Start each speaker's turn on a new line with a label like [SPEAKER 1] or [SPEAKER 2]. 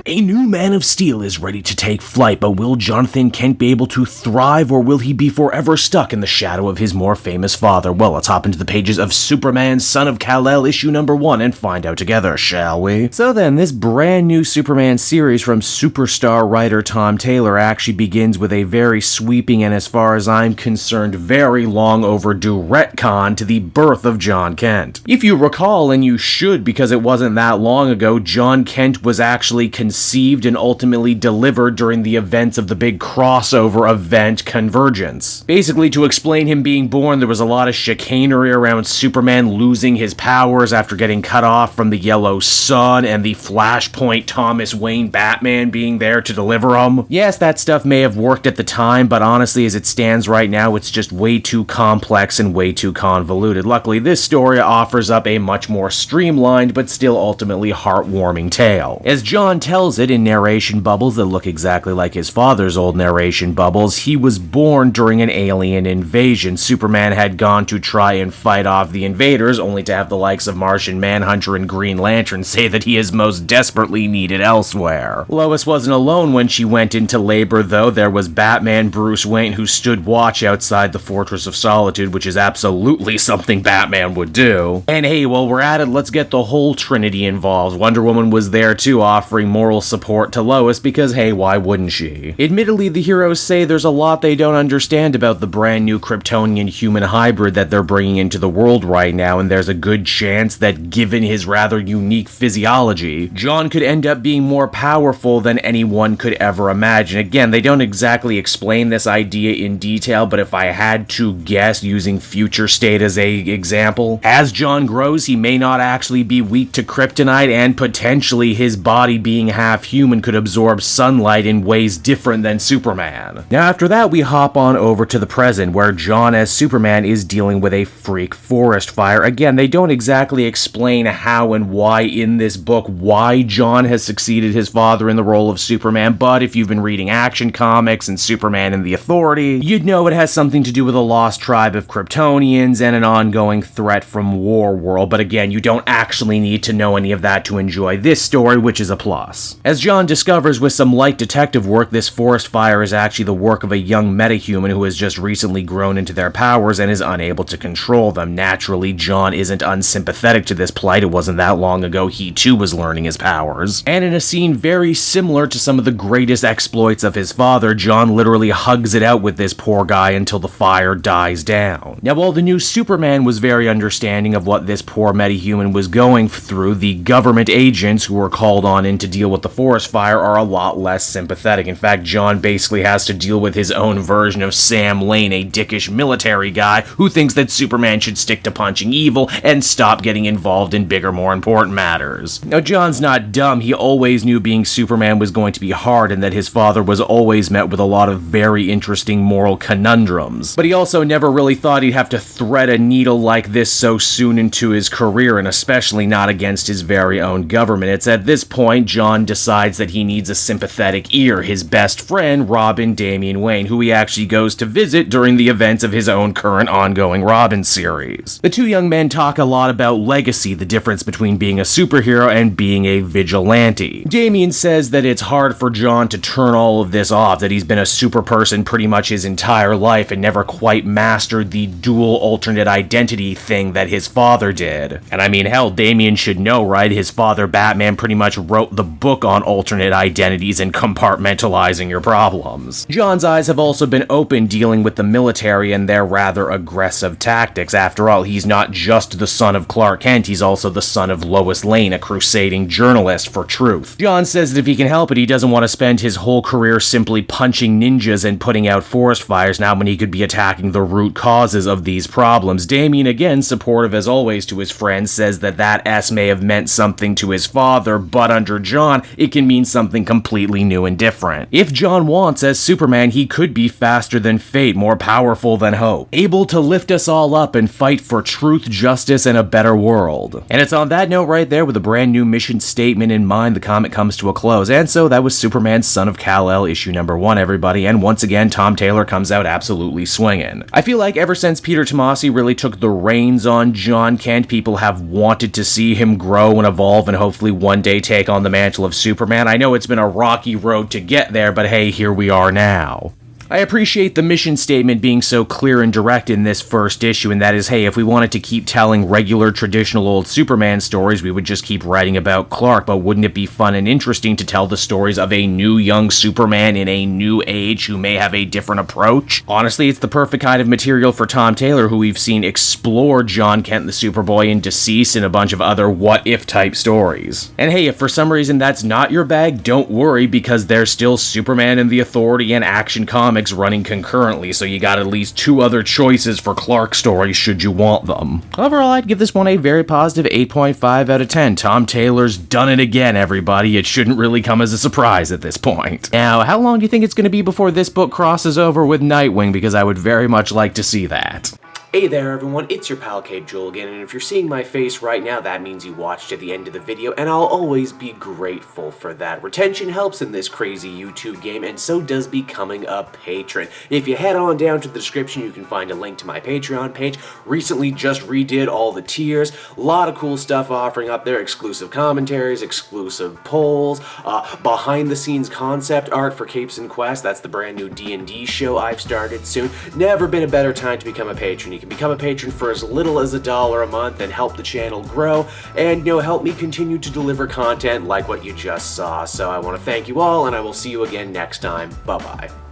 [SPEAKER 1] A new Man of Steel is ready to take flight, but will Jonathan Kent be able to thrive, or will he be forever stuck in the shadow of his more famous father? Well, let's hop into the pages of Superman Son of Kal-El issue number 1 and find out together, shall we? So then, this brand new Superman series from superstar writer Tom Taylor actually begins with a very sweeping and, as far as I'm concerned, very long overdue retcon to the birth of John Kent. If you recall, and you should because it wasn't that long ago, John Kent was actually conceived and ultimately delivered during the events of the big crossover event Convergence. Basically, to explain him being born, there was a lot of chicanery around Superman losing his powers after getting cut off from the Yellow Sun, and the Flashpoint Thomas Wayne Batman being there to deliver them. Yes, that stuff may have worked at the time, but honestly, as it stands right now, it's just way too complex and way too convoluted. Luckily, this story offers up a much more streamlined, but still ultimately heartwarming tale. As John tells it in narration bubbles that look exactly like his father's old narration bubbles, he was born during an alien invasion. Superman had gone to try and fight off the invaders, only to have the likes of Martian Manhunter and Green Lantern say that he is most desperately needed elsewhere. Lois wasn't alone when she went into labor, though. There was Batman Bruce Wayne, who stood watch outside the Fortress of Solitude, which is absolutely something Batman would do. And hey, while we're at it, let's get the whole Trinity involved. Wonder Woman was there too, offering moral support to Lois, because hey, why wouldn't she? Admittedly, the heroes say there's a lot they don't understand about the brand new Kryptonian human hybrid that they're bringing into the world right now, and there's a good chance that given his rather unique physiology, John could end up being more powerful than anyone could ever imagine. Again, they don't exactly explain this idea in detail, but if I had to guess, using Future State as a example, as John grows, he may not actually be weak to kryptonite, and potentially his body being half human could absorb sunlight in ways different than Superman. Now after that, we hop on over to the present, where John as Superman is dealing with a freak forest fire. Again, they don't exactly explain how and why in this book why John has succeeded his father in the role of Superman, but if you've been reading Action Comics and Superman and the Authority, you'd know it has something to do with a lost tribe of Kryptonians and an ongoing threat from War World, but again, you don't actually need to know any of that to enjoy this story, which is a plus. As John discovers with some light detective work, this forest fire is actually the work of a young metahuman who has just recently grown into their powers and is unable to control them. Naturally, John isn't unsympathetic to this plight. It wasn't that long ago he too was learning his powers. And in a scene very similar to some of the greatest exploits of his father, John literally hugs it out with this poor guy until the fire dies down. Now, while the new Superman was very understanding of what this poor metahuman was going through, the government agents who were called on in to deal with the forest fire are a lot less sympathetic. In fact, John basically has to deal with his own version of Sam Lane, a dickish military guy who thinks that Superman should stick to punching evil and stop getting involved in bigger, more important matters. Now, John's not dumb. He always knew being Superman was going to be hard and that his father was always met with a lot of very interesting moral conundrums. But he also never really thought he'd have to thread a needle like this so soon into his career, and especially not against his very own government. It's at this point John decides that he needs a sympathetic ear, his best friend, Robin Damian Wayne, who he actually goes to visit during the events of his own current ongoing Robin series. The two young men talk a lot about legacy, the difference between being a superhero and being a vigilante. Damian says that it's hard for John to turn all of this off, that he's been a super person pretty much his entire life and never quite mastered the dual alternate identity thing that his father did. And I mean, hell, Damian should know, right? His father, Batman, pretty much wrote the book on alternate identities and compartmentalizing your problems. John's eyes have also been open dealing with the military and their rather aggressive tactics. After all, he's not just the son of Clark Kent, he's also the son of Lois Lane, a crusading journalist for truth. John says that if he can help it, he doesn't want to spend his whole career simply punching ninjas and putting out forest fires now when he could be attacking the root causes of these problems. Damian, again, supportive as always to his friend, says that that S may have meant something to his father, but under John, it can mean something completely new and different. If John wants, as Superman, he could be faster than fate, more powerful than hope, able to lift us all up and fight for truth, justice, and a better world. And it's on that note right there, with a brand new mission statement in mind, the comic comes to a close. And so that was Superman Son of Kal-El issue number 1, everybody, and once again, Tom Taylor comes out absolutely swinging. I feel like ever since Peter Tomasi really took the reins on John Kent, people have wanted to see him grow and evolve and hopefully one day take on the mantle of of Superman. I know it's been a rocky road to get there, but hey, here we are now. I appreciate the mission statement being so clear and direct in this first issue, and that is, hey, if we wanted to keep telling regular, traditional old Superman stories, we would just keep writing about Clark, but wouldn't it be fun and interesting to tell the stories of a new young Superman in a new age who may have a different approach? Honestly, it's the perfect kind of material for Tom Taylor, who we've seen explore John Kent the Superboy in DCeased and a bunch of other what-if type stories. And hey, if for some reason that's not your bag, don't worry, because there's still Superman and the Authority and Action Comics running concurrently, so you got at least 2 other choices for Clark stories should you want them. Overall, I'd give this one a very positive 8.5 out of 10. Tom Taylor's done it again, everybody. It shouldn't really come as a surprise at this point. Now, how long do you think it's going to be before this book crosses over with Nightwing? Because I would very much like to see that.
[SPEAKER 2] Hey there everyone, it's your pal Cape Joel again, and if you're seeing my face right now, that means you watched to the end of the video, and I'll always be grateful for that. Retention helps in this crazy YouTube game, and so does becoming a patron. If you head on down to the description, you can find a link to my Patreon page. Recently just redid all the tiers, a lot of cool stuff offering up there, exclusive commentaries, exclusive polls, behind the scenes concept art for Capes and Quest. That's the brand new D&D show I've started soon. Never been a better time to become a patron. You can become a patron for as little as $1 a month and help the channel grow and, help me continue to deliver content like what you just saw. So I want to thank you all, and I will see you again next time. Bye-bye.